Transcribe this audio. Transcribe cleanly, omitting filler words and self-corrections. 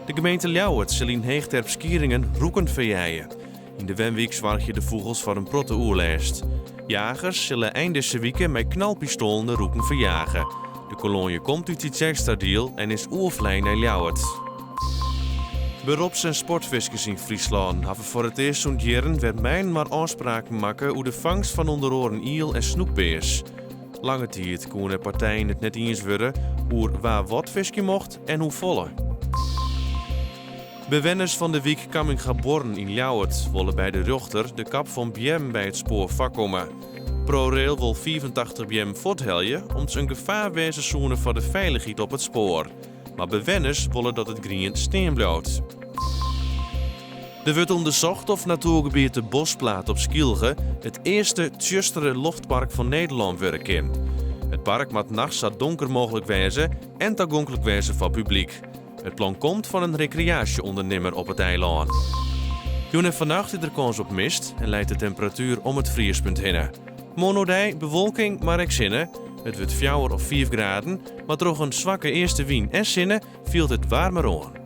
De gemeente Ljouwert zal in Heegterp Skieringen roeken verjaaien. In de Wenweek zwaar je de vogels voor een protte oerlijst. Jagers zullen eind deze week met knalpistolen de roeken verjagen. De kolonie komt uit het Zerstadiel en is oervlei naar Ljouwert. Beroeps- en sportfiskers in Friesland hebben voor het eerst zo'n jaren werd mijn maar afspraken maken over de vangst van onder oren iel en snoekbeers. Lange tijd konden de partijen het net eens worden over waar wat visje mocht en hoe volle. Bewenners van de week Kamminga-Born in Ljouwert willen bij de rechter de kap van Bjem bij het spoor vakkomen. ProRail wil 85 Bjem voortheljen om een gevaar wezen zoenen voor de veiligheid op het spoor. Maar bewenners willen dat het grien steen blijft. Er wordt onderzocht of natuurgebied de Bosplaat op Skielge het eerste tjustere loftpark van Nederland worden kan. Het park moet nachts zo donker mogelijk wezen en toegankelijk wezen voor publiek. Het plan komt van een recreatieondernemer op het eiland. Toen en vannacht is er kans op mist en leidt de temperatuur om het vriespunt heen. Monodij, bewolking, maar ik zinnen. Het wordt 4 of 5 graden, maar door een zwakke eerste wind en zinnen viel het warmer aan.